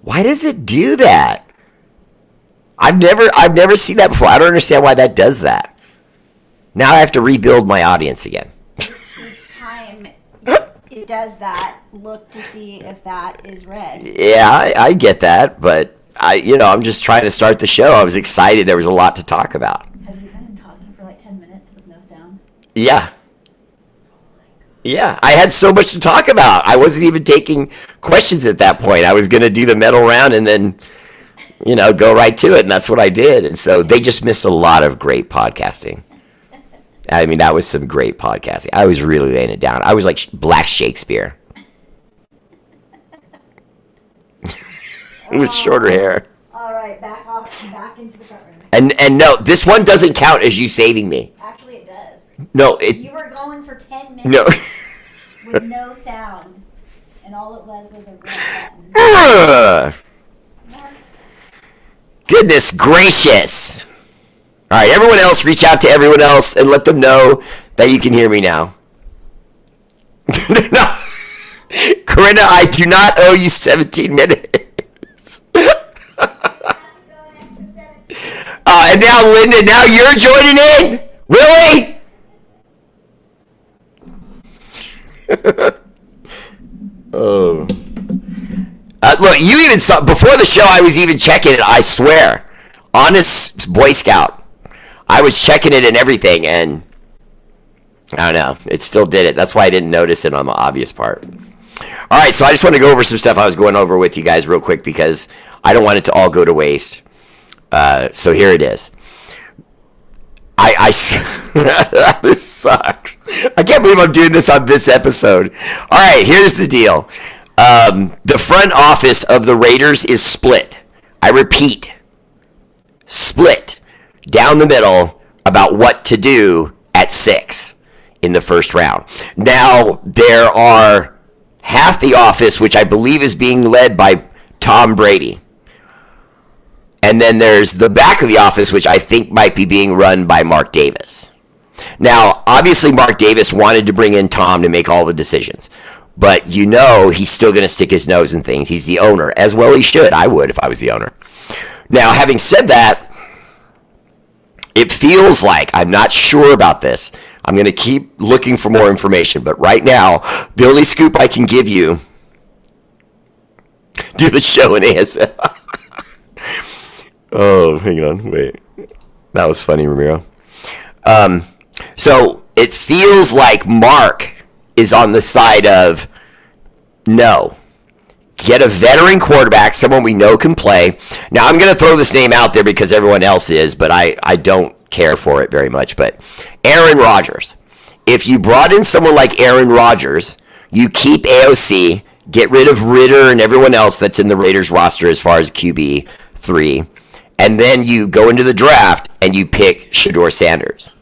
Why does it do that? I've never seen that before. I don't understand why that does that. Now I have to rebuild my audience again. Each time it does that, look to see if that is red. Yeah, I get that, but I'm just trying to start the show. I was excited. There was a lot to talk about. Have you been talking for like 10 minutes with no sound? Yeah. Yeah, I had so much to talk about. I wasn't even taking questions at that point. I was going to do the medal round and then, go right to it, and that's what I did. And so they just missed a lot of great podcasting. I mean, that was some great podcasting. I was really laying it down. I was like Black Shakespeare. With shorter hair. All right, back into the front room. And no, this one doesn't count as you saving me. Actually, it does. No, you were going for 10 minutes no. with no sound, and all it was a red button. Goodness gracious. All right, everyone else, reach out to everyone else and let them know that you can hear me now. No. Corinna, I do not owe you 17 minutes. And now, Linda, now you're joining in? Really? Oh. Look, you even saw, before the show, I was even checking it, I swear. Honest Boy Scout. I was checking it and everything, and I don't know. It still did it. That's why I didn't notice it on the obvious part. All right, so I just want to go over some stuff I was going over with you guys real quick because I don't want it to all go to waste. So here it is. This sucks. I can't believe I'm doing this on this episode. All right, here's the deal. The front office of the Raiders is split. I repeat, split down the middle about what to do at 6 in the first round. Now, there are half the office, which I believe is being led by Tom Brady. And then there's the back of the office, which I think might be being run by Mark Davis. Now, obviously, Mark Davis wanted to bring in Tom to make all the decisions. But he's still going to stick his nose in things. He's the owner. As well he should. I would if I was the owner. Now, having said that, it feels like, I'm not sure about this. I'm going to keep looking for more information. But right now, the only scoop I can give you, do the show in ASL. Oh, hang on. Wait. That was funny, Ramiro. So it feels like Mark is on the side of no. Get a veteran quarterback, someone we know can play. Now, I'm going to throw this name out there because everyone else is, but I don't care for it very much. But Aaron Rodgers. If you brought in someone like Aaron Rodgers, you keep AOC, get rid of Ritter and everyone else that's in the Raiders roster as far as QB3, and then you go into the draft and you pick Shedeur Sanders.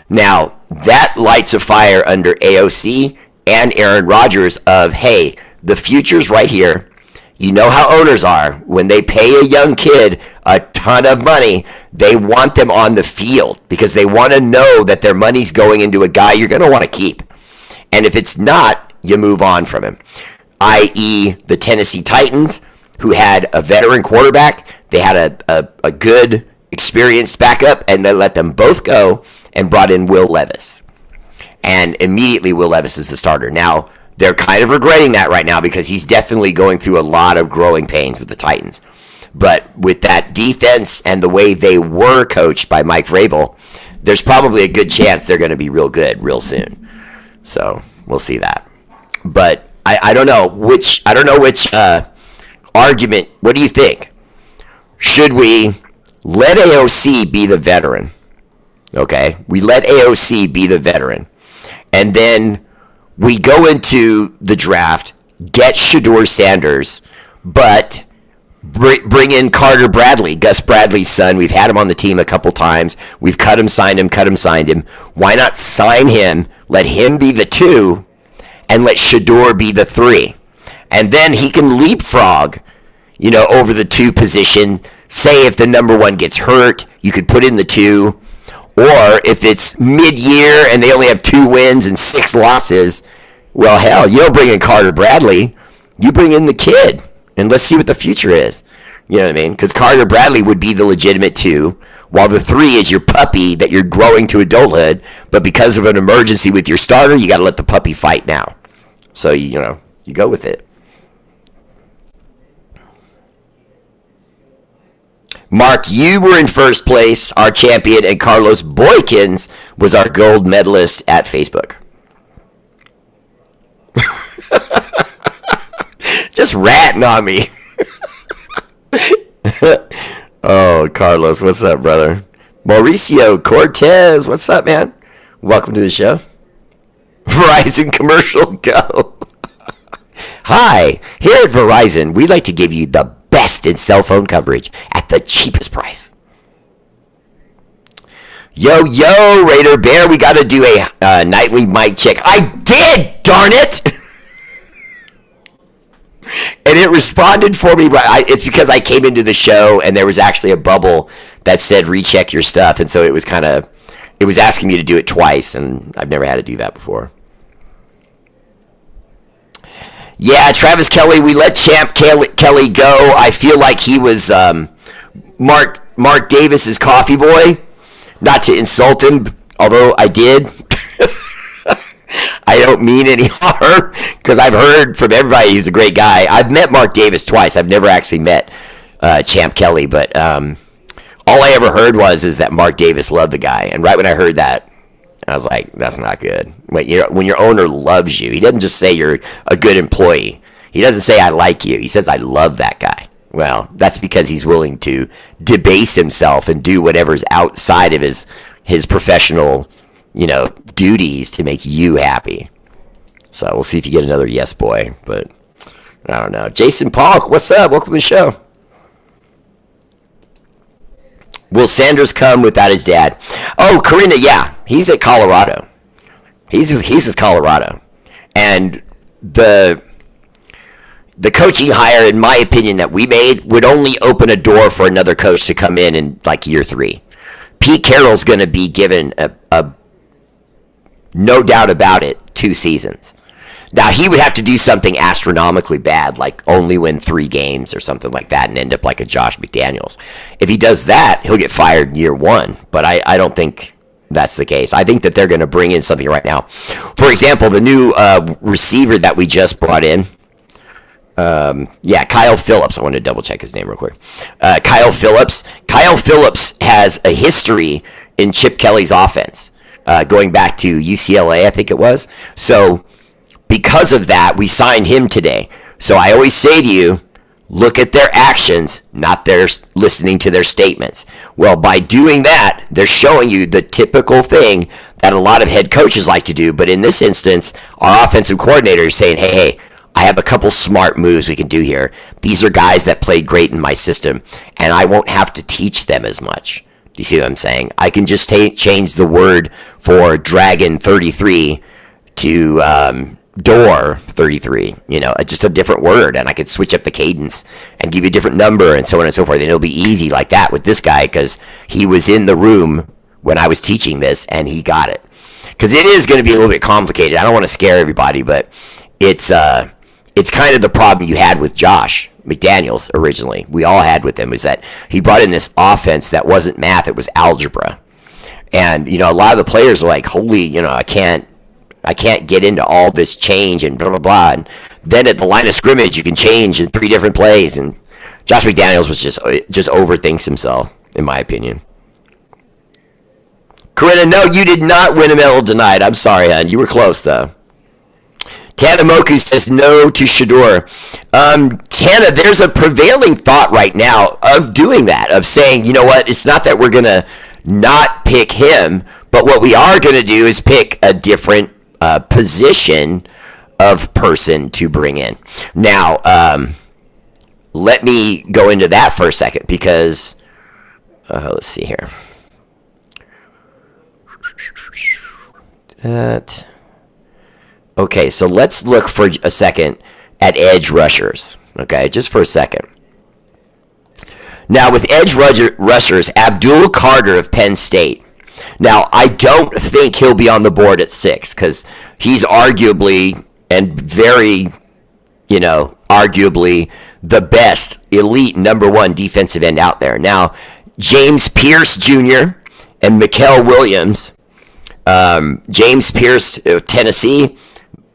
Now, that lights a fire under AOC and Aaron Rodgers of, hey, the future's right here. You know how owners are. When they pay a young kid a ton of money, they want them on the field because they want to know that their money's going into a guy you're going to want to keep. And if it's not, you move on from him. I.e., the Tennessee Titans, who had a veteran quarterback. They had a good, experienced backup, and they let them both go and brought in Will Levis. And immediately Will Levis is the starter. Now, they're kind of regretting that right now because he's definitely going through a lot of growing pains with the Titans. But with that defense and the way they were coached by Mike Vrabel, there's probably a good chance they're going to be real good real soon. So we'll see that. But I don't know which argument. What do you think? Should we let AOC be the veteran? Okay, we let AOC be the veteran, and then we go into the draft, get Shedeur Sanders, but bring in Carter Bradley, Gus Bradley's son. We've had him on the team a couple times. We've cut him, signed him. Why not sign him, let him be the 2, and let Shedeur be the 3? And then he can leapfrog, over the 2 position. Say if the number 1 gets hurt, you could put in the 2. Or if it's mid-year and they only have 2 wins and 6 losses, well, hell, you don't bring in Carter Bradley. You bring in the kid. and let's see what the future is. You know what I mean? Because Carter Bradley would be the legitimate 2, while the 3 is your puppy that you're growing to adulthood, but because of an emergency with your starter, you got to let the puppy fight now. So, you go with it. Mark, you were in first place, our champion, and Carlos Boykins was our gold medalist at Facebook. Just ratting on me. Oh, Carlos, what's up, brother? Mauricio Cortez, what's up, man? Welcome to the show. Verizon commercial, go. Hi, here at Verizon, we'd like to give you the best in cell phone coverage at the cheapest price. Yo, R8RBEAR, we got to do a nightly mic check. I did, darn it! And it responded for me, but it's because I came into the show and there was actually a bubble that said recheck your stuff, and so it was asking me to do it twice, and I've never had to do that before. Yeah, Travis Kelly, we let Champ Kelly go. I feel like he was Mark Davis's coffee boy. Not to insult him, although I did. I don't mean any harm, because I've heard from everybody he's a great guy. I've met Mark Davis twice. I've never actually met Champ Kelly, but all I ever heard is that Mark Davis loved the guy. And right when I heard that, I was like, that's not good. When your owner loves you, he doesn't just say you're a good employee. He doesn't say I like you. He says I love that guy. Well, that's because he's willing to debase himself and do whatever's outside of his professional, duties to make you happy. So we'll see if you get another yes boy, but I don't know. Jason Polk, what's up? Welcome to the show. Will Sanders come without his dad? Oh, Karina, yeah. He's at Colorado. He's with Colorado. And the coaching hire, in my opinion, that we made would only open a door for another coach to come in like year 3. Pete Carroll's going to be given a no doubt about it, 2 seasons. Now, he would have to do something astronomically bad, like only win 3 games or something like that and end up like a Josh McDaniels. If he does that, he'll get fired in year 1. But I don't think that's the case. I think that they're going to bring in something right now. For example, the new receiver that we just brought in, Kyle Phillips. I want to double check his name real quick. Kyle Phillips. Kyle Phillips has a history in Chip Kelly's offense, going back to UCLA, I think it was. So because of that, we signed him today. So I always say to you, look at their actions, not their listening to their statements. Well, by doing that, they're showing you the typical thing that a lot of head coaches like to do. But in this instance, our offensive coordinator is saying, hey, I have a couple smart moves we can do here. These are guys that played great in my system, and I won't have to teach them as much. Do you see what I'm saying? I can just change the word for Dragon 33 to door 33, just a different word, and I could switch up the cadence and give you a different number and so on and so forth. And it'll be easy like that with this guy because he was in the room when I was teaching this and he got it. Because it is going to be a little bit complicated. I don't want to scare everybody, but it's kind of the problem you had with Josh McDaniels originally. We all had with him is that he brought in this offense that wasn't math, it was algebra. And, a lot of the players are like, holy, I can't get into all this change and blah, blah, blah. And then at the line of scrimmage, you can change in 3 different plays. And Josh McDaniels was just overthinks himself, in my opinion. Corinna, no, you did not win a medal tonight. I'm sorry, hon. You were close, though. Tana Moku says no to Shador. Tana, there's a prevailing thought right now of doing that, of saying, you know what, it's not that we're going to not pick him, but what we are going to do is pick a different position of person to bring in. Now, let me go into that for a second because, let's see here. Okay, so let's look for a second at edge rushers. Okay, just for a second. Now, with edge rushers, Abdul Carter of Penn State. Now, I don't think he'll be on the board at 6 because he's arguably and very, arguably the best, elite number one defensive end out there. Now, James Pierce Jr. and Mikael Williams, James Pierce of Tennessee,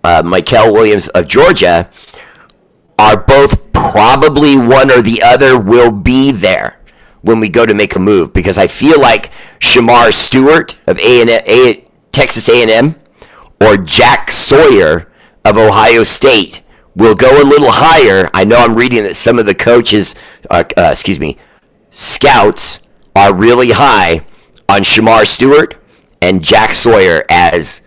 Mikael Williams of Georgia, are both probably one or the other will be there when we go to make a move, because I feel like Shamar Stewart of Texas A&M or Jack Sawyer of Ohio State will go a little higher. I know I'm reading that some of the coaches, scouts are really high on Shamar Stewart and Jack Sawyer as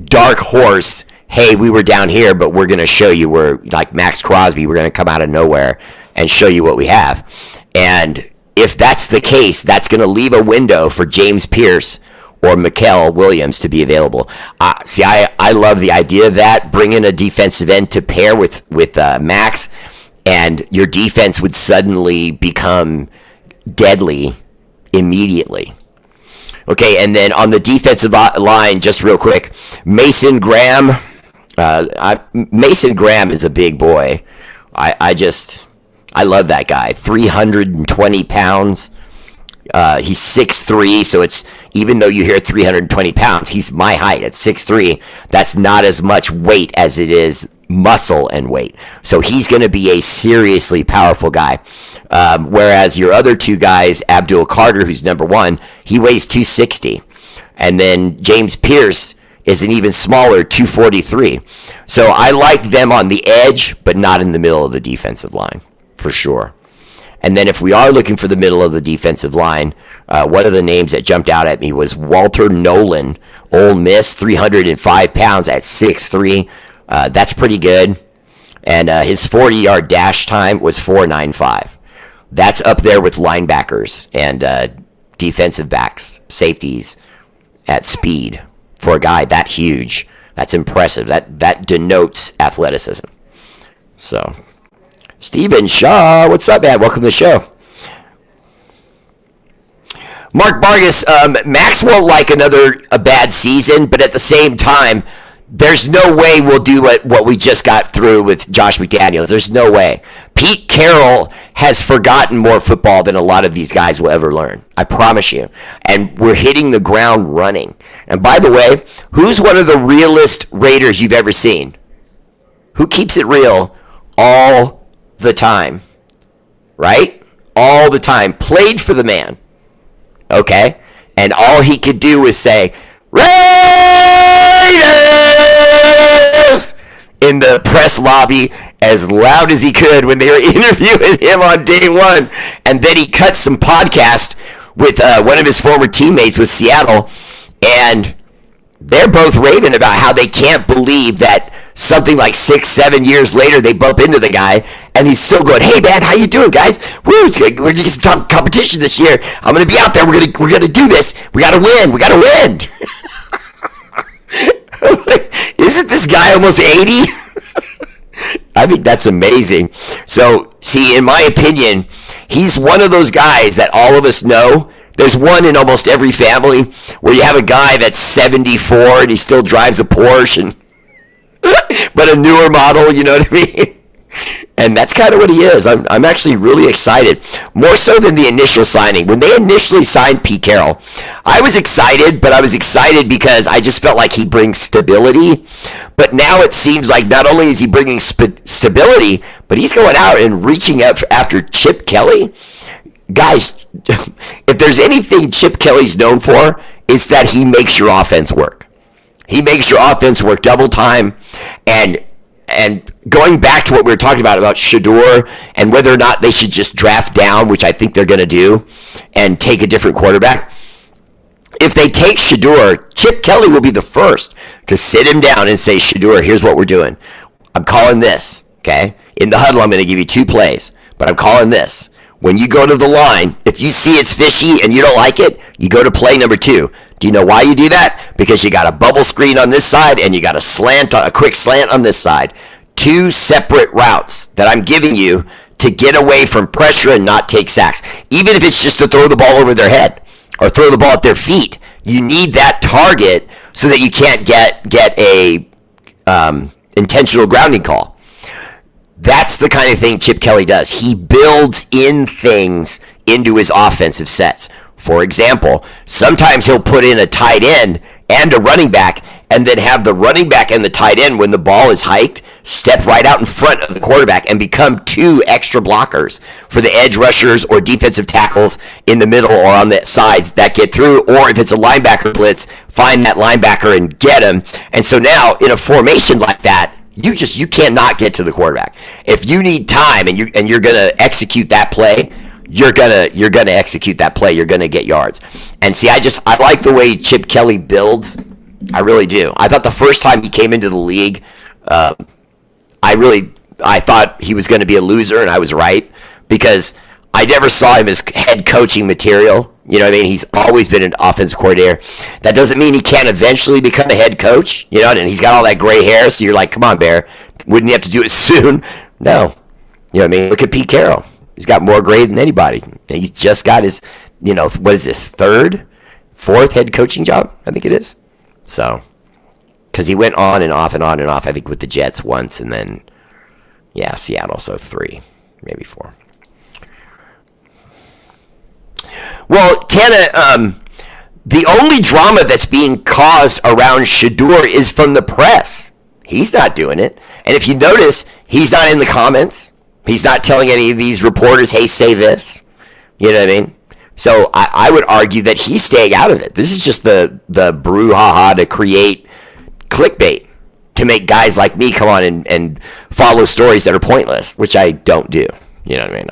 dark horse. Hey, we were down here, but we're going to show you. We're like Max Crosby. We're going to come out of nowhere and show you what we have. And if that's the case, that's going to leave a window for James Pierce or Mikael Williams to be available. I love the idea of that. Bring in a defensive end to pair with Max, and your defense would suddenly become deadly immediately. Okay, and then on the defensive line, just real quick, Mason Graham. Mason Graham is a big boy. I love that guy. 320 pounds. He's 6'3", so it's, even though you hear 320 pounds, he's my height at 6'3". That's not as much weight as it is muscle and weight. So he's going to be a seriously powerful guy. Whereas your other two guys, Abdul Carter, who's number one, he weighs 260. And then James Pierce is an even smaller 243. So I like them on the edge, but not in the middle of the defensive line, for sure. And then if we are looking for the middle of the defensive line, one of the names that jumped out at me was Walter Nolan, Ole Miss, 305 pounds at 6'3". That's pretty good. And his 40-yard dash time was 4.95. That's up there with linebackers and defensive backs, safeties at speed. For a guy that huge, that's impressive. That denotes athleticism. So, Steven Shaw, what's up, man? Welcome to the show. Mark Vargas, Max won't like a bad season, but at the same time, there's no way we'll do what we just got through with Josh McDaniels. There's no way. Pete Carroll has forgotten more football than a lot of these guys will ever learn. I promise you. And we're hitting the ground running. And by the way, who's one of the realest Raiders you've ever seen? Who keeps it real all the time? Right? All the time. Played for the man. Okay? And all he could do was say, Raiders! In the press lobby as loud as he could when they were interviewing him on day one. And then he cut some podcast with one of his former teammates with Seattle, and they're both raving about how they can't believe that something like 6-7 years later they bump into the guy and he's still going, hey man, how you doing, guys? Woo, we're gonna get some competition this year. I'm gonna be out there. We're gonna do this. We gotta win. Isn't this guy almost 80? I think that's amazing. So, see, in my opinion, he's one of those guys that all of us know. There's one in almost every family where you have a guy that's 74 and he still drives a Porsche, but a newer model, you know what I mean? And that's kind of what he is. I'm actually really excited, more so than the initial signing. When they initially signed Pete Carroll, I was excited, but I was excited because I just felt like he brings stability. But now it seems like not only is he bringing stability, but he's going out and reaching out after Chip Kelly. Guys, if there's anything Chip Kelly's known for, it's that he makes your offense work. He makes your offense work double time. And going back to what we were talking about Shedeur and whether or not they should just draft down, which I think they're going to do, and take a different quarterback. If they take Shedeur, Chip Kelly will be the first to sit him down and say, Shedeur, here's what we're doing. I'm calling this, okay? In the huddle, I'm going to give you 2 plays, but I'm calling this. When you go to the line, if you see it's fishy and you don't like it, you go to play number 2. Do you know why you do that? Because you got a bubble screen on this side and you got a quick slant on this side. 2 separate routes that I'm giving you to get away from pressure and not take sacks. Even if it's just to throw the ball over their head or throw the ball at their feet, you need that target so that you can't get a intentional grounding call. That's the kind of thing Chip Kelly does. He builds in things into his offensive sets. For example, sometimes he'll put in a tight end and a running back, and then have the running back and the tight end, when the ball is hiked, step right out in front of the quarterback and become two extra blockers for the edge rushers or defensive tackles in the middle or on the sides that get through. Or if it's a linebacker blitz, find that linebacker and get him. And so now in a formation like that, you cannot get to the quarterback. If you need time and you're gonna execute that play, you're gonna execute that play. You're gonna get yards. And see, I like the way Chip Kelly builds. I really do. I thought the first time he came into the league, I thought he was going to be a loser, and I was right, because I never saw him as head coaching material. You know what I mean? He's always been an offensive coordinator. That doesn't mean he can't eventually become a head coach. You know, and he's got all that gray hair, so you're like, come on, Bear. Wouldn't you have to do it soon? No. You know what I mean? Look at Pete Carroll. He's got more gray than anybody. He's just got his, what is this, fourth head coaching job, I think it is. So, because he went on and off and on and off, I think, with the Jets once, and then, Seattle, so 3, maybe 4. Well, Tana, the only drama that's being caused around Shedeur is from the press. He's not doing it. And if you notice, he's not in the comments. He's not telling any of these reporters, hey, say this. You know what I mean? So I would argue that he's staying out of it. This is just the brouhaha to create clickbait, to make guys like me come on and follow stories that are pointless, which I don't do. You know what I mean?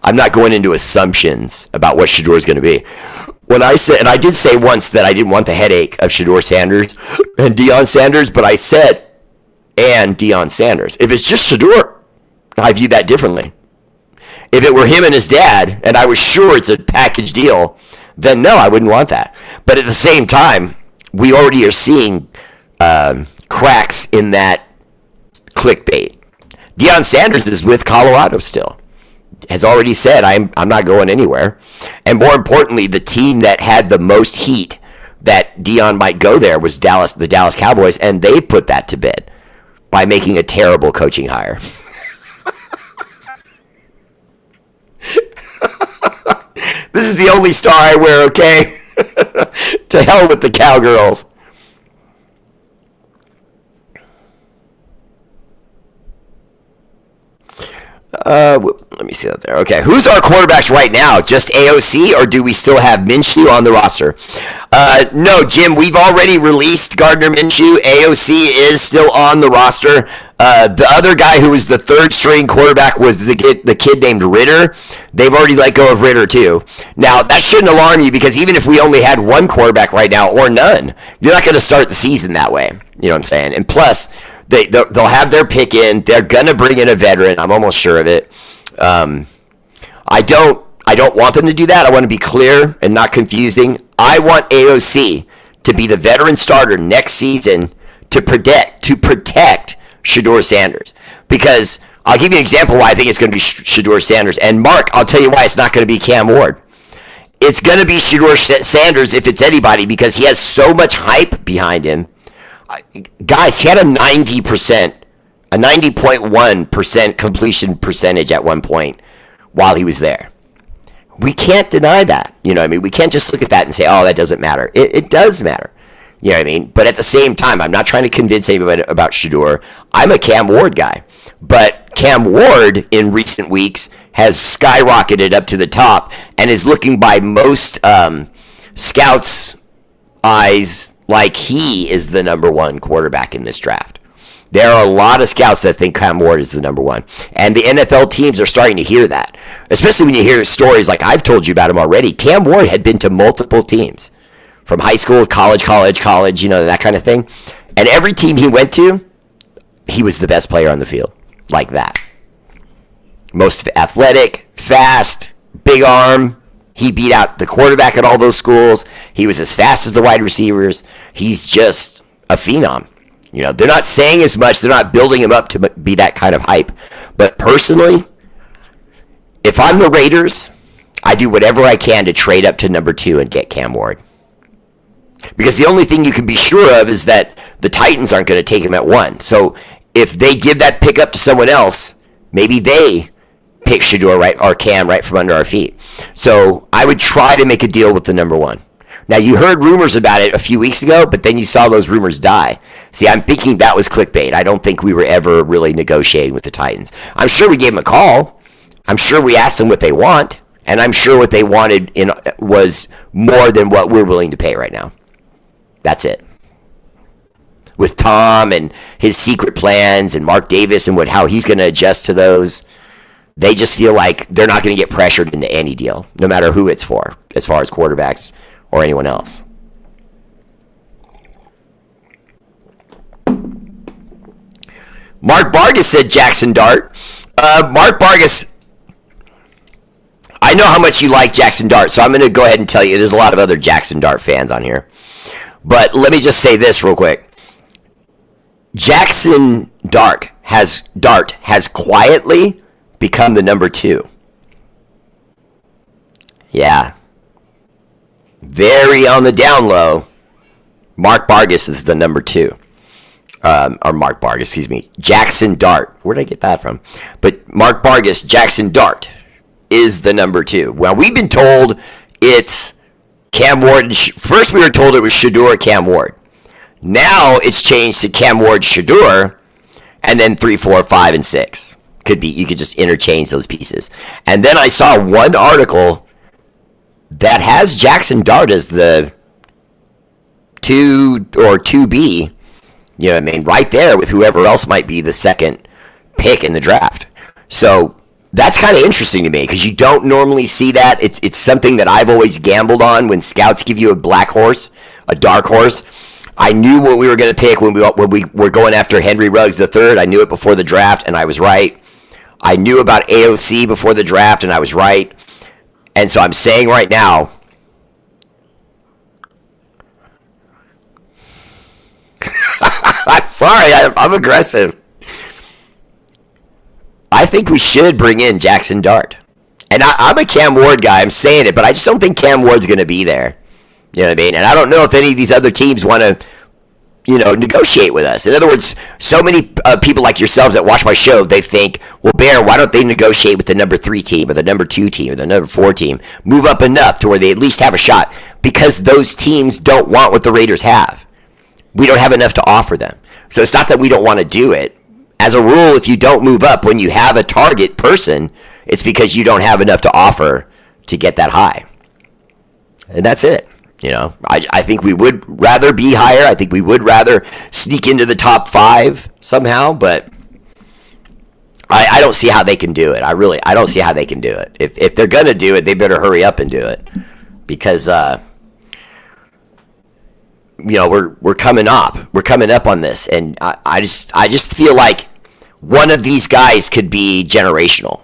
I'm not going into assumptions about what Shedeur is going to be. When I said, and I did say once that I didn't want the headache of Shedeur Sanders and Deion Sanders, but I said, and Deion Sanders. If it's just Shedeur, I view that differently. If it were him and his dad, and I was sure it's a package deal, then no, I wouldn't want that. But at the same time, we already are seeing cracks in that clickbait. Deion Sanders is with Colorado still. Has already said, I'm not going anywhere. And more importantly, the team that had the most heat that Deion might go there was the Dallas Cowboys, and they put that to bed by making a terrible coaching hire. This is the only star I wear, okay? To hell with the Cowgirls. Let me see that there. Okay, who's our quarterbacks right now? Just AOC, or do we still have Minshew on the roster? No, Jim, we've already released Gardner Minshew. AOC is still on the roster. The other guy who was the third string quarterback was the kid named Ritter. They've already let go of Ritter too. Now, that shouldn't alarm you, because even if we only had one quarterback right now, or none, you're not going to start the season that way. You know what I'm saying? And plus, they'll have their pick in. They're going to bring in a veteran. I'm almost sure of it. I don't want them to do that. I want to be clear and not confusing. I want AOC to be the veteran starter next season to protect Shedeur Sanders. Because I'll give you an example why I think it's going to be Shedeur Sanders. And Mark, I'll tell you why it's not going to be Cam Ward. It's going to be Shedeur Sanders if it's anybody, because he has so much hype behind him. Guys, he had a 90.1% completion percentage at one point while he was there. We can't deny that. You know what I mean? We can't just look at that and say, oh, that doesn't matter. It does matter. You know what I mean? But at the same time, I'm not trying to convince anybody about Shedeur. I'm a Cam Ward guy. But Cam Ward, in recent weeks, has skyrocketed up to the top and is looking by most scouts' eyes like he is the number one quarterback in this draft. There are a lot of scouts that think Cam Ward is the number one. And the NFL teams are starting to hear that. Especially when you hear stories like I've told you about him already. Cam Ward had been to multiple teams. From high school, college, that kind of thing. And every team he went to, he was the best player on the field. Like that. Most athletic, fast, big arm. He beat out the quarterback at all those schools. He was as fast as the wide receivers. He's just a phenom. You know, they're not saying as much. They're not building him up to be that kind of hype. But personally, if I'm the Raiders, I do whatever I can to trade up to number 2 and get Cam Ward. Because the only thing you can be sure of is that the Titans aren't going to take him at 1. So if they give that pick up to someone else, maybe they pick Shedeur right or Cam right from under our feet. So I would try to make a deal with the number one. Now, you heard rumors about it a few weeks ago, but then you saw those rumors die. See, I'm thinking that was clickbait. I don't think we were ever really negotiating with the Titans. I'm sure we gave them a call. I'm sure we asked them what they want, and I'm sure what they wanted was more than what we're willing to pay right now. That's it. With Tom and his secret plans and Mark Davis and how he's going to adjust to those, they just feel like they're not going to get pressured into any deal, no matter who it's for, as far as quarterbacks or anyone else. Mark Vargas said Jackson Dart. Mark Vargas, I know how much you like Jackson Dart, so I'm going to go ahead and tell you there's a lot of other Jackson Dart fans on here. But let me just say this real quick. Jackson Dart has quietly become the number 2. Yeah. Very on the down low. Mark Vargas is the number 2. Or Mark Vargas, excuse me. Jackson Dart. Where did I get that from? But Mark Vargas, Jackson Dart is the number 2. Well, we've been told it's Cam Ward. First we were told it was Shedeur, Cam Ward. Now it's changed to Cam Ward, Shedeur, and then 3, 4, 5, and 6. Could be, you could just interchange those pieces. And then I saw one article that has Jackson Dart as the 2 or 2B, you know what I mean, right there with whoever else might be the second pick in the draft. So that's kind of interesting to me because you don't normally see that. It's something that I've always gambled on when scouts give you a black horse, a dark horse. I knew what we were going to pick when we were going after Henry Ruggs III. I knew it before the draft, and I was right. I knew about AOC before the draft, and I was right. And so I'm saying right now, I'm sorry, I'm aggressive. I think we should bring in Jackson Dart. And I'm a Cam Ward guy, I'm saying it, but I just don't think Cam Ward's going to be there. You know what I mean? And I don't know if any of these other teams want to, negotiate with us. In other words, so many people like yourselves that watch my show, they think, well, Bear, why don't they negotiate with the number 3 team or the number 2 team or the number 4 team? Move up enough to where they at least have a shot. Because those teams don't want what the Raiders have. We don't have enough to offer them. So it's not that we don't want to do it. As a rule, if you don't move up when you have a target person, it's because you don't have enough to offer to get that high. And that's it. I think we would rather be higher. I think we would rather sneak into the top 5 somehow, but I don't see how they can do it. I don't see how they can do it. If they're going to do it, they better hurry up and do it because, we're coming up. We're coming up on this, and I just feel like one of these guys could be generational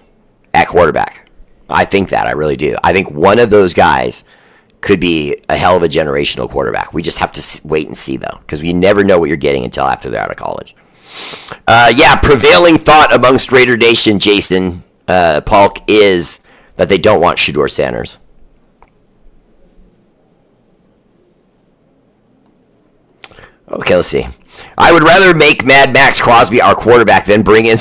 at quarterback. I think that. I really do. I think one of those guys could be a hell of a generational quarterback. We just have to wait and see, though, because we never know what you're getting until after they're out of college. Prevailing thought amongst Raider Nation, Jason Polk, is that they don't want Shedeur Sanders. Okay, let's see. I would rather make Mad Max Crosby our quarterback than bring in...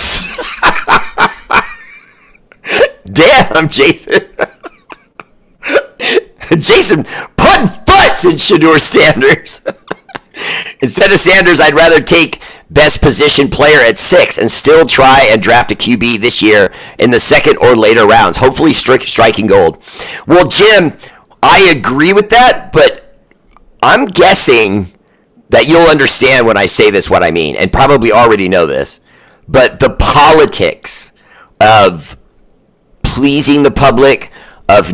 Damn, Jason. Jason, put butts in Shedeur Sanders. Instead of Sanders, I'd rather take best position player at 6 and still try and draft a QB this year in the second or later rounds. Hopefully striking gold. Well, Jim, I agree with that, but I'm guessing that you'll understand when I say this what I mean, and probably already know this. But the politics of pleasing the public, of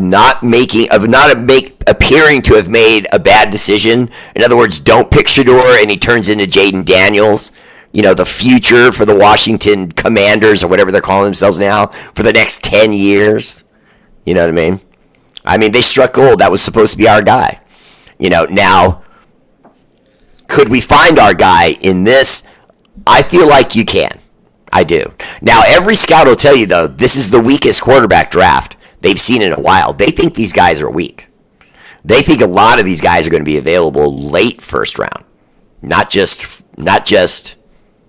appearing to have made a bad decision. In other words, don't pick Shedeur and he turns into Jaden Daniels, the future for the Washington Commanders or whatever they're calling themselves now for the next 10 years. You know what I mean? I mean, they struck gold. That was supposed to be our guy. Now, could we find our guy in this? I feel like you can. I do. Now, every scout will tell you, though, this is the weakest quarterback draft they've seen in a while. They think these guys are weak. They think a lot of these guys are going to be available late first round, not just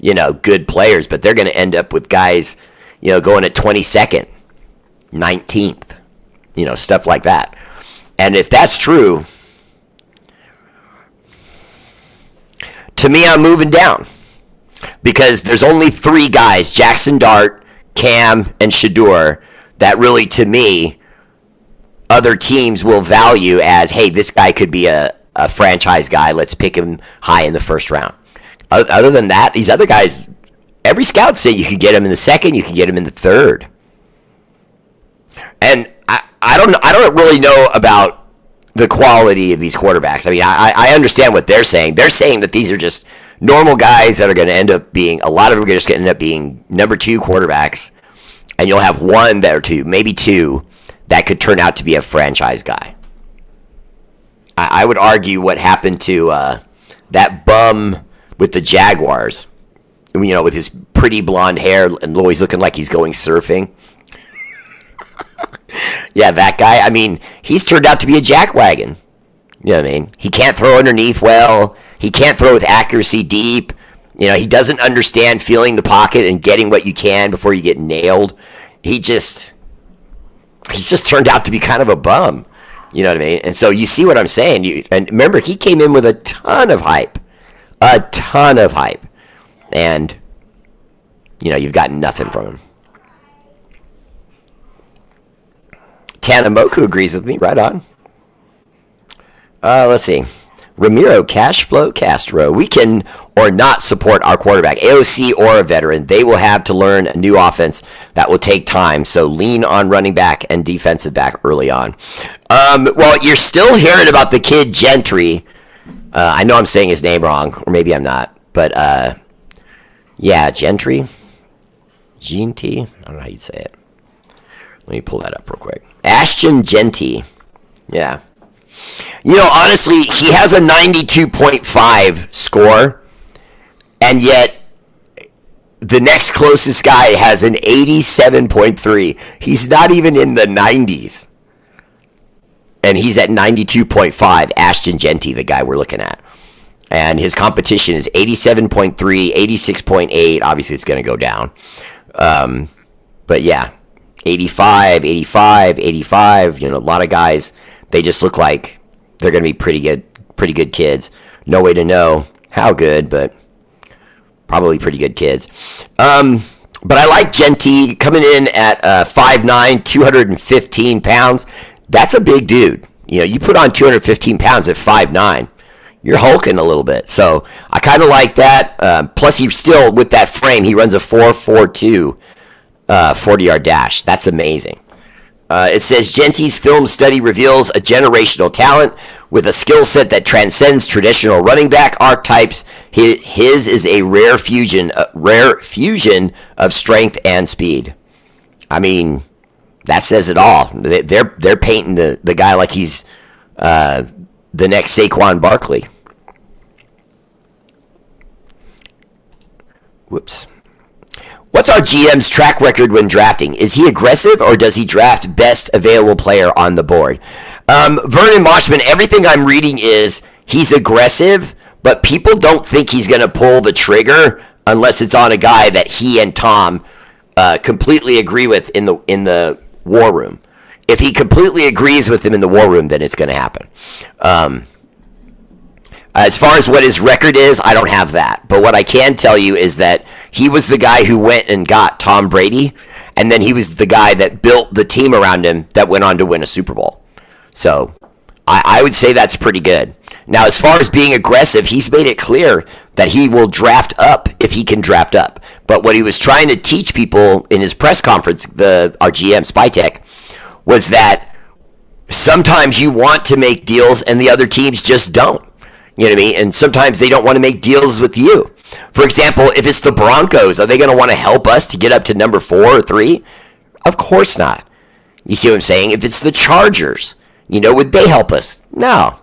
good players, but they're going to end up with guys, going at 22nd, 19th, stuff like that. And if that's true, to me, I'm moving down because there's only 3 guys, Jackson Dart, Cam, and Shador, that really, to me, other teams will value as, hey, this guy could be a franchise guy. Let's pick him high in the first round. Other than that, these other guys, every scout say you can get him in the second, you can get him in the third. And I don't really know about the quality of these quarterbacks. I mean, I understand what they're saying. They're saying that these are just normal guys that are going to end up being, a lot of them are just going to end up being number 2 quarterbacks, and you'll have 1 or 2, maybe 2, that could turn out to be a franchise guy. I would argue what happened to that bum with the Jaguars, with his pretty blonde hair and always looking like he's going surfing. Yeah, that guy. I mean, he's turned out to be a jackwagon. You know what I mean? He can't throw underneath well. He can't throw with accuracy deep. He doesn't understand feeling the pocket and getting what you can before you get nailed. He's just turned out to be kind of a bum. You know what I mean? And so you see what I'm saying. And remember, he came in with a ton of hype. A ton of hype. And, you've got nothing from him. Tanamoku agrees with me. Right on. Let's see. Ramiro, cash flow Castro. We can or not support our quarterback, AOC or a veteran. They will have to learn a new offense that will take time. So lean on running back and defensive back early on. Well, you're still hearing about the kid Gentry. I know I'm saying his name wrong, or maybe I'm not. But, yeah, Gentry. Genty. I don't know how you'd say it. Let me pull that up real quick. Ashton Genty. Yeah. Honestly, he has a 92.5 score, and yet the next closest guy has an 87.3. He's not even in the 90s. And he's at 92.5, Ashton Genty, the guy we're looking at. And his competition is 87.3, 86.8. Obviously, it's going to go down. But yeah, 85, 85, 85. A lot of guys, they just look like they're going to be pretty good kids. No way to know how good, but probably pretty good kids. But I like Genty coming in at 5'9", 215 pounds. That's a big dude. You put on 215 pounds at 5'9", you're hulking a little bit. So I kind of like that. Plus, he's still, with that frame, he runs a 4.42 40-yard dash. That's amazing. It says, Genty's film study reveals a generational talent with a skill set that transcends traditional running back archetypes. His is a rare fusion of strength and speed. I mean, that says it all. They're painting the guy like he's the next Saquon Barkley. Whoops. What's our GM's track record when drafting? Is he aggressive, or does he draft best available player on the board? Vernon Moshman, everything I'm reading is he's aggressive, but people don't think he's going to pull the trigger unless it's on a guy that he and Tom completely agree with in the war room. If he completely agrees with him in the war room, then it's going to happen. As far as what his record is, I don't have that. But what I can tell you is that he was the guy who went and got Tom Brady, and then he was the guy that built the team around him that went on to win a Super Bowl. So I would say that's pretty good. Now, as far as being aggressive, he's made it clear that he will draft up if he can draft up. But what he was trying to teach people in his press conference, our GM, Spytech, was that sometimes you want to make deals and the other teams just don't. You know what I mean? And sometimes they don't want to make deals with you. For example, if it's the Broncos, are they going to want to help us to get up to number 4 or 3? Of course not. You see what I'm saying? If it's the Chargers, would they help us? No.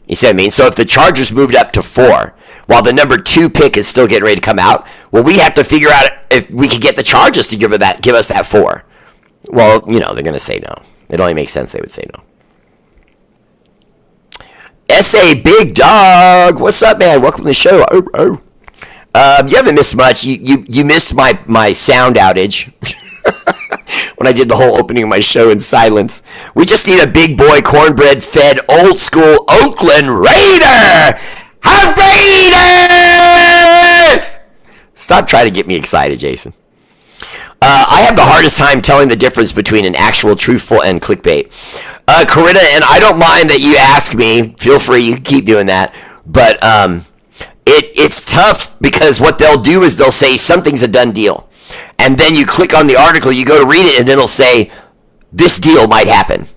You see what I mean? So if the Chargers moved up to 4, while the number 2 pick is still getting ready to come out, well, we have to figure out if we could get the Chargers to give us that 4. Well, they're going to say no. It only makes sense they would say no. S.A. Big Dog, what's up, man? Welcome to the show. You haven't missed much. You missed my sound outage when I did the whole opening of my show in silence. We just need a big boy, cornbread fed, old school Oakland Raider. Raiders! Stop trying to get me excited, Jason. I have the hardest time telling the difference between an actual truthful and clickbait. Corinna, and I don't mind that you ask me. Feel free, you can keep doing that. But it's tough because what they'll do is they'll say something's a done deal. And then you click on the article, you go to read it, and then it'll say, this deal might happen.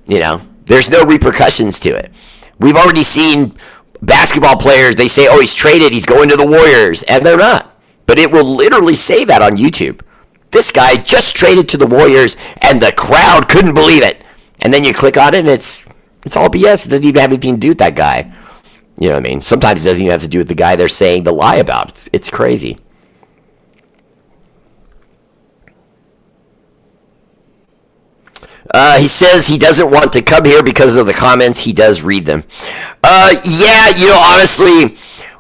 You know, there's no repercussions to it. We've already seen basketball players, they say, oh, he's traded, he's going to the Warriors, and they're not. But it will literally say that on YouTube. This guy just traded to the Warriors, and the crowd couldn't believe it. And then you click on it, and it's all BS. It doesn't even have anything to do with that guy. You know what I mean? Sometimes it doesn't even have to do with the guy they're saying the lie about. It's crazy. He says he doesn't want to come here because of the comments. He does read them. Yeah, you know, honestly,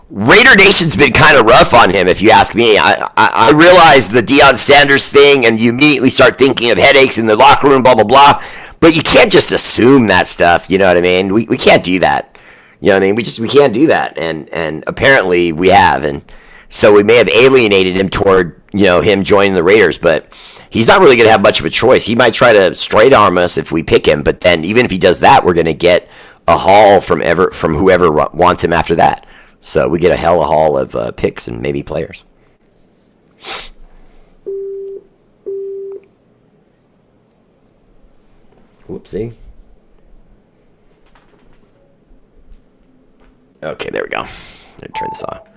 Raider Nation's been kind of rough on him, if you ask me. I realize the Deion Sanders thing, and you immediately start thinking of headaches in the locker room, blah, blah, blah. But you can't just assume that stuff, you know what I mean? We can't do that. You know what I mean? We can't do that. And apparently we have. And so we may have alienated him toward, you know, him joining the Raiders, but he's not really going to have much of a choice. He might try to straight arm us if we pick him, but then even if he does that, we're going to get a haul from whoever wants him after that. So we get a hella haul of picks and maybe players. Whoopsie. Okay, there we go. Let me turn this off.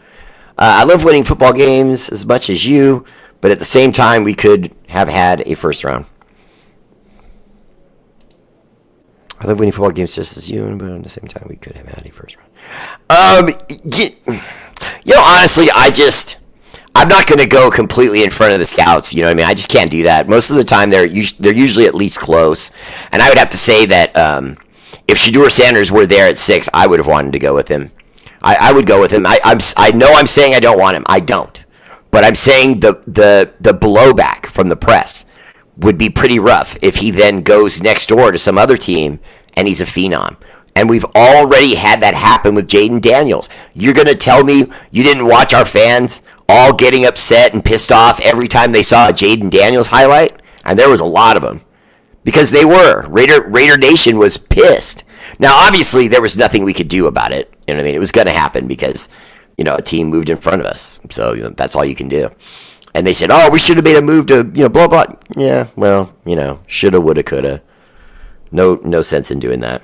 I love winning football games as much as you, but at the same time, we could have had a first round. I love winning football games just as you, but at the same time, we could have had a first round. You know, honestly, I'm not going to go completely in front of the scouts. You know what I mean? I just can't do that. Most of the time, they're usually at least close. And I would have to say that if Shedeur Sanders were there at 6, I would have wanted to go with him. I would go with him. I know I'm saying I don't want him. I don't. But I'm saying the blowback from the press would be pretty rough if he then goes next door to some other team and he's a phenom. And we've already had that happen with Jaden Daniels. You're going to tell me you didn't watch our fans all getting upset and pissed off every time they saw a Jaden Daniels highlight? And there was a lot of them. Because they were. Raider Nation was pissed. Now, obviously, there was nothing we could do about it. You know what I mean? It was going to happen because, you know, a team moved in front of us. So, you know, that's all you can do. And they said, oh, we should have made a move to, you know, blah, blah. Yeah, well, you know, shoulda, woulda, coulda. No sense in doing that.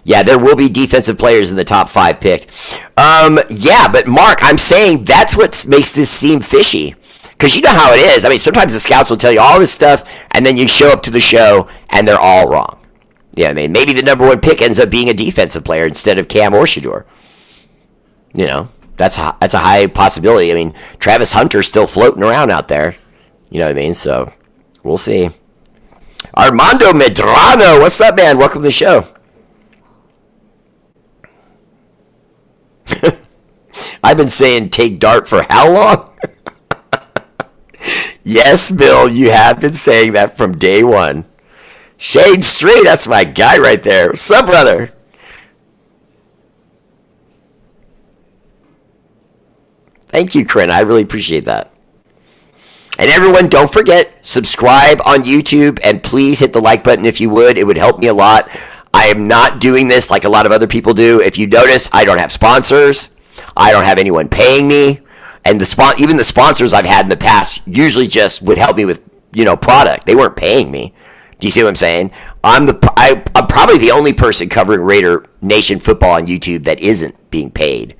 Yeah, there will be defensive players in the top 5 picked. Yeah, but Mark, I'm saying that's what makes this seem fishy. Because you know how it is. I mean, sometimes the scouts will tell you all this stuff, and then you show up to the show, and they're all wrong. Yeah, I mean, maybe the number 1 pick ends up being a defensive player instead of Cam or Shedeur. You know, that's a high possibility. I mean, Travis Hunter's still floating around out there. You know what I mean? So, we'll see. Armando Medrano, what's up, man? Welcome to the show. I've been saying take Dart for how long? Yes, Bill, you have been saying that from day one. Shade Street, that's my guy right there. What's up, brother? Thank you, Corinne. I really appreciate that. And everyone, don't forget, subscribe on YouTube, and please hit the like button if you would. It would help me a lot. I am not doing this like a lot of other people do. If you notice, I don't have sponsors. I don't have anyone paying me. And even the sponsors I've had in the past usually just would help me with, you know, product. They weren't paying me. Do you see what I'm saying? I'm probably the only person covering Raider Nation football on YouTube that isn't being paid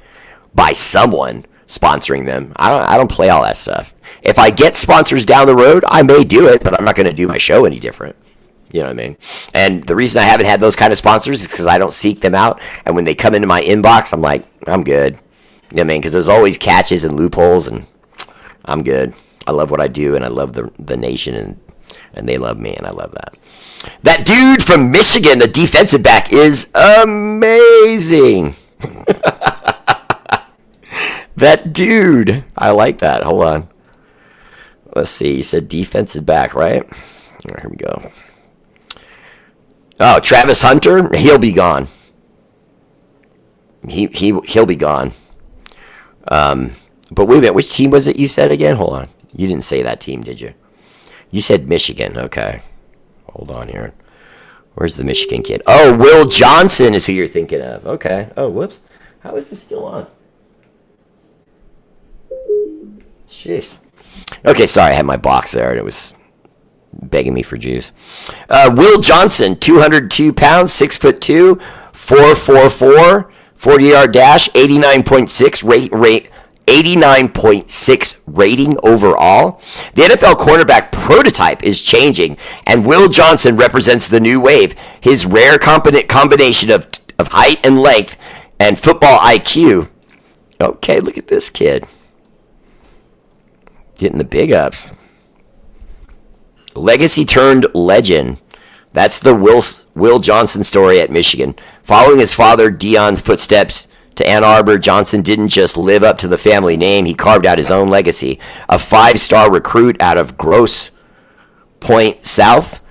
by someone sponsoring them. I don't play all that stuff. If I get sponsors down the road, I may do it, but I'm not going to do my show any different. You know what I mean? And the reason I haven't had those kind of sponsors is because I don't seek them out. And when they come into my inbox, I'm like, I'm good. You know what I mean? Because there's always catches and loopholes, and I'm good. I love what I do, and I love the nation, and they love me, and I love that. That dude from Michigan, the defensive back, is amazing. That dude. I like that. Hold on. Let's see. You said defensive back, right? Here we go. Oh, Travis Hunter. He'll be gone. He'll be gone. But wait a minute. Which team was it you said again? Hold on. You didn't say that team, did you? You said Michigan. Okay. Hold on here. Where's the Michigan kid? Oh, Will Johnson is who you're thinking of. Okay. Oh, whoops. How is this still on? Jeez. Okay, sorry. I had my box there, and it was begging me for juice. Will Johnson, 202 pounds, 6'2", 4.44, 40-yard dash, 89.6 rate. 89.6 rating overall. The NFL cornerback prototype is changing, and Will Johnson represents the new wave. His rare combination of height and length and football IQ. Okay, look at this kid. Getting the big ups. Legacy turned legend. That's the Will Johnson story at Michigan. Following his father Deion's footsteps to Ann Arbor, Johnson didn't just live up to the family name, he carved out his own legacy. A 5-star recruit out of Grosse Pointe South,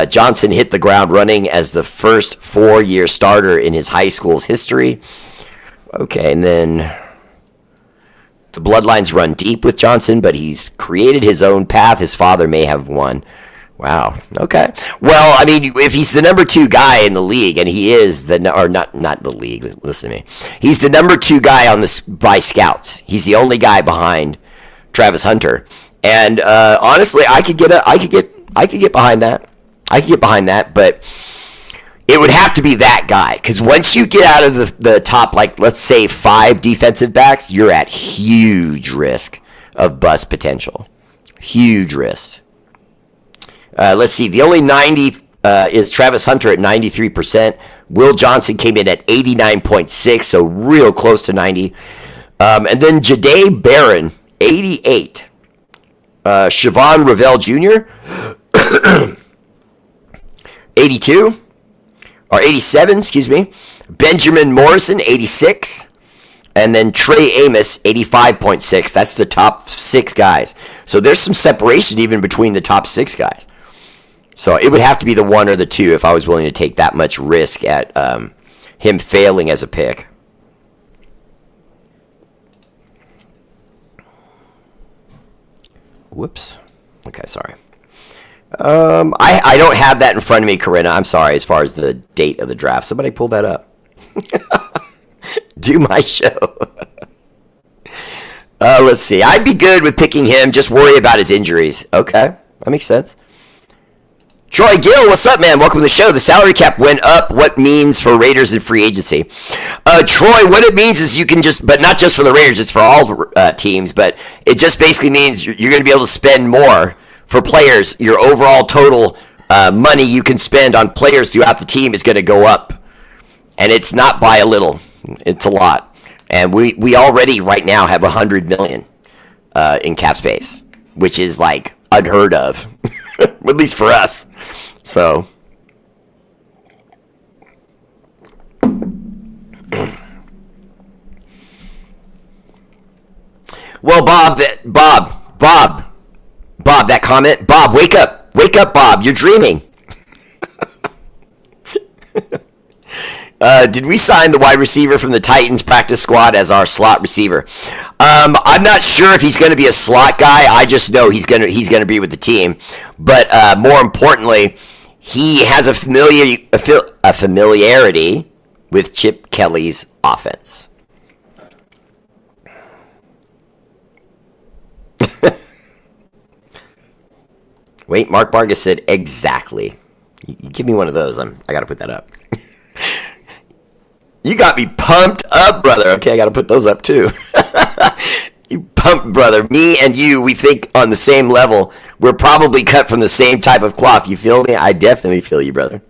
Johnson hit the ground running as the first 4-year starter in his high school's history. Okay, and then the bloodlines run deep with Johnson, but he's created his own path. His father may have won. Wow. Okay. Well, I mean, if he's the number 2 guy in the league, and he is not the league. Listen to me. He's the number 2 guy on this by scouts. He's the only guy behind Travis Hunter. And honestly, I could get behind that. I could get behind that, but it would have to be that guy, because once you get out of the top, like let's say 5 defensive backs, you're at huge risk of bust potential. Huge risk. Let's see. The only 90 is Travis Hunter at 93%. Will Johnson came in at 89.6, so real close to 90. And then Jahdae Barron, 88. Siobhan Revell Jr., 82. Or 87, excuse me. Benjamin Morrison, 86. And then Trey Amos, 85.6. That's the top 6 guys. So there's some separation even between the top 6 guys. So it would have to be the 1 or the 2 if I was willing to take that much risk at him failing as a pick. Whoops. Okay, sorry. I don't have that in front of me, Corinna. I'm sorry, as far as the date of the draft. Somebody pull that up. Do my show. Let's see. I'd be good with picking him. Just worry about his injuries. Okay, that makes sense. Troy Gill, what's up, man? Welcome to the show. The salary cap went up. What means for Raiders and free agency? Troy, what it means is you can just, but not just for the Raiders, it's for all teams, but it just basically means you're going to be able to spend more for players. Your overall total money you can spend on players throughout the team is going to go up. And it's not by a little. It's a lot. And we already right now have $100 million in cap space, which is like unheard of, at least for us. So, well, Bob, that comment, Bob, wake up, Bob, you're dreaming. Did we sign the wide receiver from the Titans practice squad as our slot receiver? I'm not sure if he's going to be a slot guy. I just know he's going to be with the team. But more importantly, he has a familiarity with Chip Kelly's offense. Wait, Mark Vargas said exactly. You give me one of those. I got to put that up. You got me pumped up, brother. Okay, I got to put those up too. You pumped, brother. Me and you, we think on the same level. We're probably cut from the same type of cloth. You feel me? I definitely feel you, brother.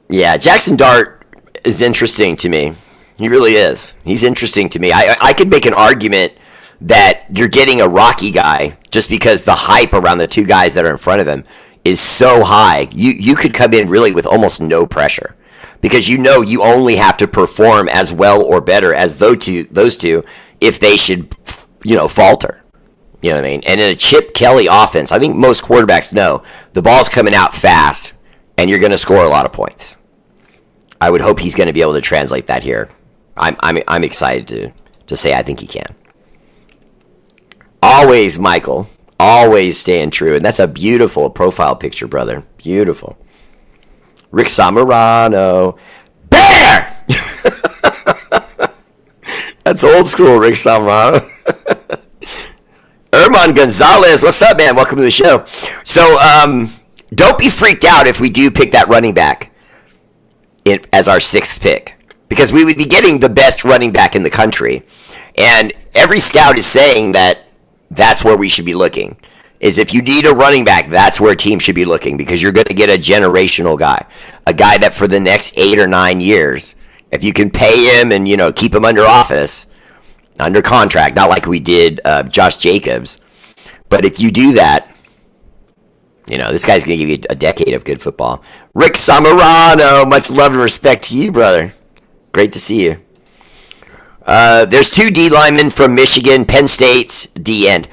Yeah, Jackson Dart is interesting to me. He really is. He's interesting to me. I could make an argument that you're getting a Rocky guy just because the hype around the 2 guys that are in front of him is so high. You could come in really with almost no pressure because you know you only have to perform as well or better as those two if they should, falter. You know what I mean? And in a Chip Kelly offense, I think most quarterbacks know the ball's coming out fast and you're going to score a lot of points. I would hope he's going to be able to translate that here. I'm excited to say I think he can. Always, Michael. Always staying true. And that's a beautiful profile picture, brother. Beautiful. Rick Samarano. Bear! That's old school, Rick Samarano. Erman Gonzalez, what's up, man? Welcome to the show. So, don't be freaked out if we do pick that running back as our 6th pick, because we would be getting the best running back in the country. And every scout is saying that that's where we should be looking. Is if you need a running back, that's where a team should be looking, because you're going to get a generational guy, a guy that for the next 8 or 9 years, if you can pay him and keep him under contract, not like we did Josh Jacobs, but if you do that, this guy's going to give you a decade of good football. Rick Samarano, much love and respect to you, brother. Great to see you. There's 2 D linemen from Michigan, Penn State's D end.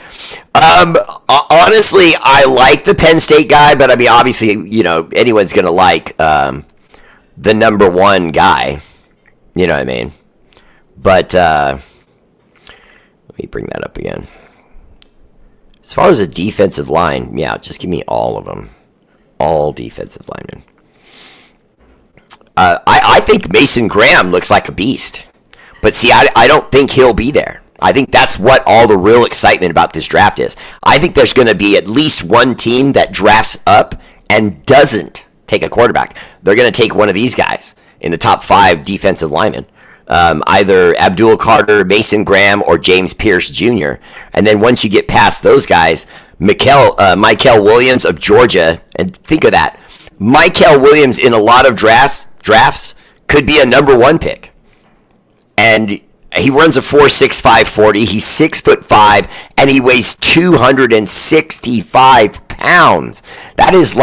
Honestly, I like the Penn State guy, but I mean, obviously, anyone's going to like the number 1 guy. You know what I mean? But let me bring that up again. As far as the defensive line, yeah, just give me all of them. All defensive linemen. I think Mason Graham looks like a beast. But see, I don't think he'll be there. I think that's what all the real excitement about this draft is. I think there's going to be at least one team that drafts up and doesn't take a quarterback. They're going to take one of these guys in the top 5 defensive linemen. Either Abdul Carter, Mason Graham, or James Pierce Jr. And then once you get past those guys, Michael Williams of Georgia, and think of that. Michael Williams in a lot of drafts could be a number 1 pick. And he runs a 4.65 40. He's 6'5", and he weighs 265 pounds. That is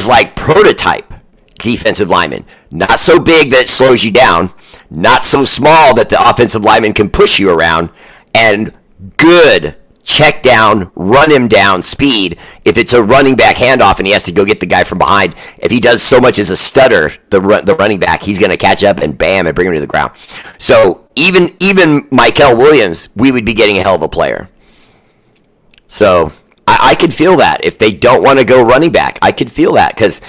like prototype defensive lineman. Not so big that it slows you down, not so small that the offensive lineman can push you around, and good check down, run him down speed. If it's a running back handoff and he has to go get the guy from behind, if he does so much as a stutter, the running back, he's going to catch up and bam, and bring him to the ground. So even Michael Williams, we would be getting a hell of a player. So I could feel that. If they don't want to go running back, I could feel that, because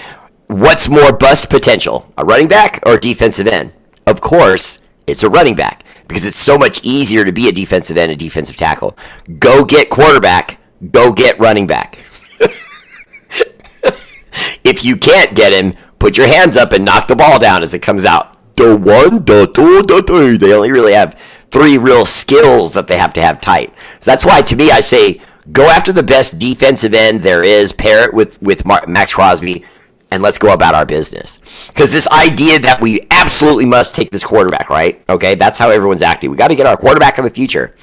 what's more bust potential, a running back or a defensive end? Of course, it's a running back, because it's so much easier to be a defensive end, a defensive tackle. Go get quarterback, go get running back. If you can't get him, put your hands up and knock the ball down as it comes out. The 1, the 2, the 3. They only really have 3 real skills that they have to have tight. So that's why, to me, I say go after the best defensive end there is, pair it with Max Crosby, and let's go about our business. Because this idea that we absolutely must take this quarterback, right? Okay, that's how everyone's acting. We got to get our quarterback of the future.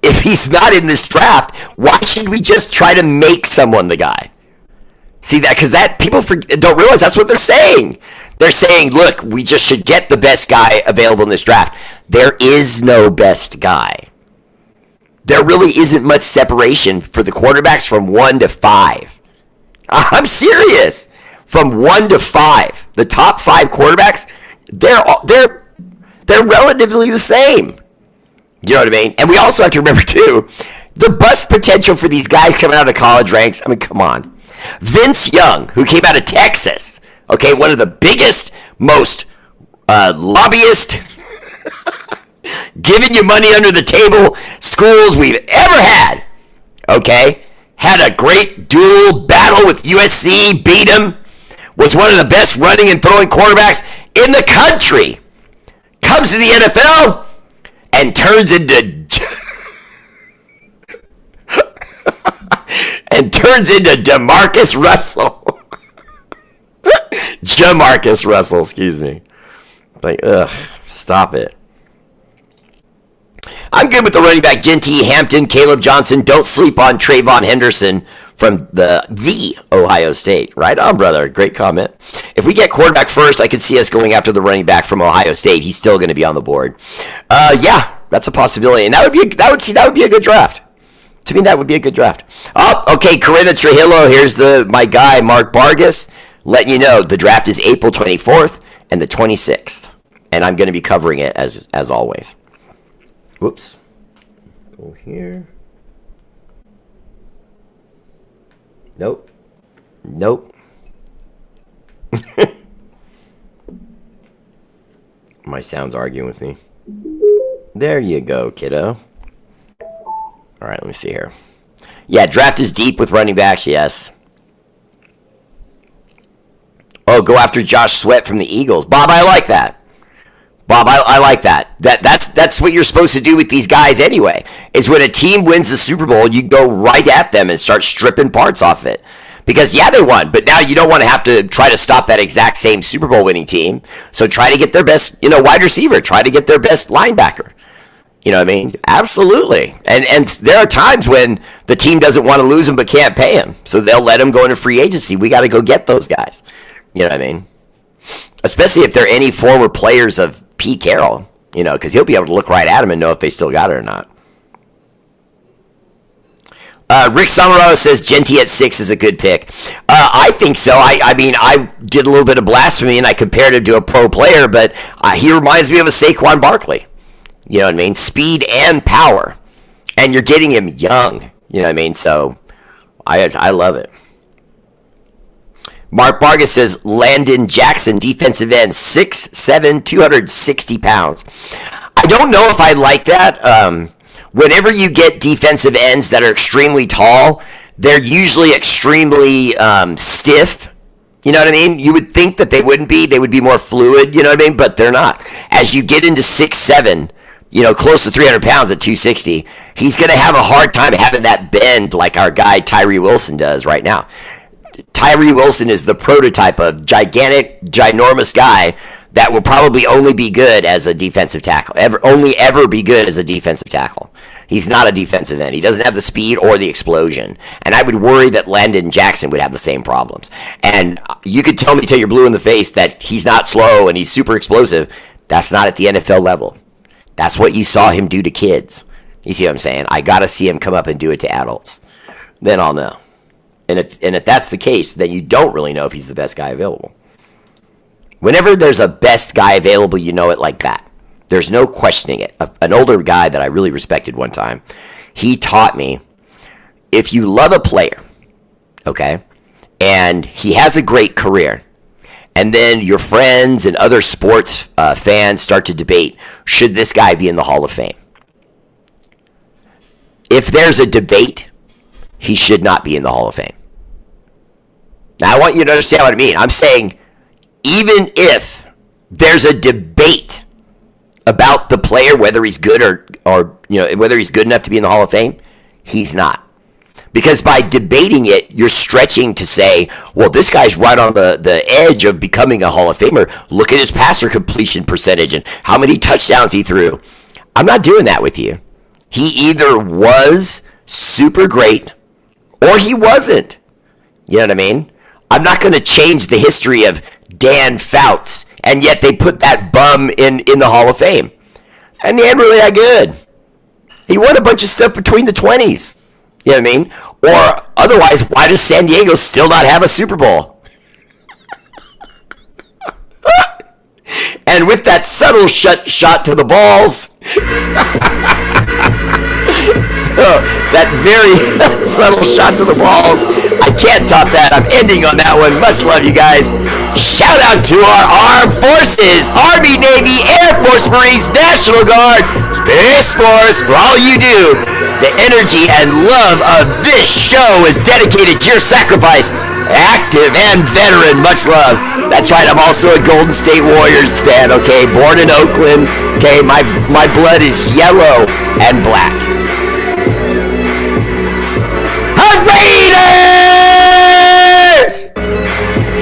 If he's not in this draft, why should we just try to make someone the guy? See that? Because people don't realize that's what they're saying. They're saying, look, we just should get the best guy available in this draft. There is no best guy. There really isn't much separation for the quarterbacks from 1 to 5. I'm serious. From 1 to 5, the top 5 quarterbacks, they're relatively the same. You know what I mean? And we also have to remember too, the bust potential for these guys coming out of college ranks. I mean, come on, Vince Young, who came out of Texas, okay, one of the biggest, most lobbyist, giving you money under the table schools we've ever had. Okay, had a great dual battle with USC, beat them. Was one of the best running and throwing quarterbacks in the country. Comes to the NFL and turns into DeMarcus Russell. Jamarcus Russell, excuse me. Like, stop it. I'm good with the running back. Genty, Hampton, Caleb Johnson. Don't sleep on Trayvon Henderson from the Ohio State. Right on, brother. Great comment. If we get quarterback first, I could see us going after the running back from Ohio State. He's still going to be on the board. Yeah, that's a possibility, and that would be a good draft. To me, that would be a good draft. Oh, okay, Corinna Trujillo. Here's my guy, Mark Vargas, letting you know the draft is April 24th and the 26th, and I'm going to be covering it as always. Whoops. Go here. Nope. My sound's arguing with me. There you go, kiddo. All right, let me see here. Yeah, draft is deep with running backs, yes. Oh, go after Josh Sweat from the Eagles. Bob, I like that. Bob, I like that. That's what you're supposed to do with these guys anyway. Is when a team wins the Super Bowl, you go right at them and start stripping parts off it. Because, yeah, they won, but now you don't want to have to try to stop that exact same Super Bowl winning team. So try to get their best, wide receiver. Try to get their best linebacker. You know what I mean? Absolutely. And there are times when the team doesn't want to lose him but can't pay him. So they'll let him go into free agency. We got to go get those guys. You know what I mean? Especially if they're any former players of Pete Carroll, because he'll be able to look right at them and know if they still got it or not. Rick Samaro says Genty at 6 is a good pick. I think so. I mean, I did a little bit of blasphemy and I compared him to a pro player, but he reminds me of a Saquon Barkley. You know what I mean? Speed and power. And you're getting him young. You know what I mean? So, I love it. Mark Vargas says Landon Jackson, defensive end, 6'7", 260 pounds. I don't know if I like that. Whenever you get defensive ends that are extremely tall, they're usually extremely stiff. You know what I mean? You would think that they wouldn't be. They would be more fluid, you know what I mean? But they're not. As you get into 6'7", close to 300 pounds at 260, he's going to have a hard time having that bend like our guy Tyree Wilson does right now. Tyree Wilson is the prototype of gigantic, ginormous guy that will probably only be good as a defensive tackle. Ever be good as a defensive tackle. He's not a defensive end. He doesn't have the speed or the explosion. And I would worry that Landon Jackson would have the same problems. And you could tell me till you're blue in the face that he's not slow and he's super explosive. That's not at the NFL level. That's what you saw him do to kids. You see what I'm saying? I got to see him come up and do it to adults. Then I'll know. And if that's the case, then you don't really know if he's the best guy available. Whenever there's a best guy available, you know it like that. There's no questioning it. An older guy that I really respected one time, he taught me, if you love a player, okay, and he has a great career, and then your friends and other sports fans start to debate, should this guy be in the Hall of Fame? If there's a debate, he should not be in the Hall of Fame. Now, I want you to understand what I mean. I'm saying, even if there's a debate about the player, whether he's good or whether he's good enough to be in the Hall of Fame, he's not. Because by debating it, you're stretching to say, well, this guy's right on the edge of becoming a Hall of Famer. Look at his passer completion percentage and how many touchdowns he threw. I'm not doing that with you. He either was super great or he wasn't. You know what I mean? I'm not going to change the history of Dan Fouts, and yet they put that bum in the Hall of Fame. And he ain't really that good. He won a bunch of stuff between the 20s. You know what I mean? Or otherwise, why does San Diego still not have a Super Bowl? And with that subtle shot to the balls, that very subtle shot to the balls, I can't top that. I'm ending on that one. Much love, you guys. Shout out to our armed forces, Army, Navy, Air Force, Marines, National Guard, Space Force, for all you do. The energy and love of this show is dedicated to your sacrifice. Active and veteran, much love. That's right, I'm also a Golden State Warriors fan, okay? Born in Oakland, okay? My blood is yellow and black. Raiders!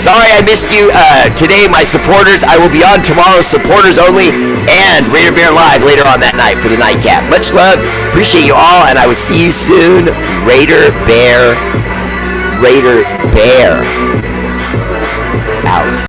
Sorry I missed you today, my supporters. I will be on tomorrow, supporters only, and Raider Bear Live later on that night for the nightcap. Much love. Appreciate you all, and I will see you soon. Raider Bear R8RBEAR. Out.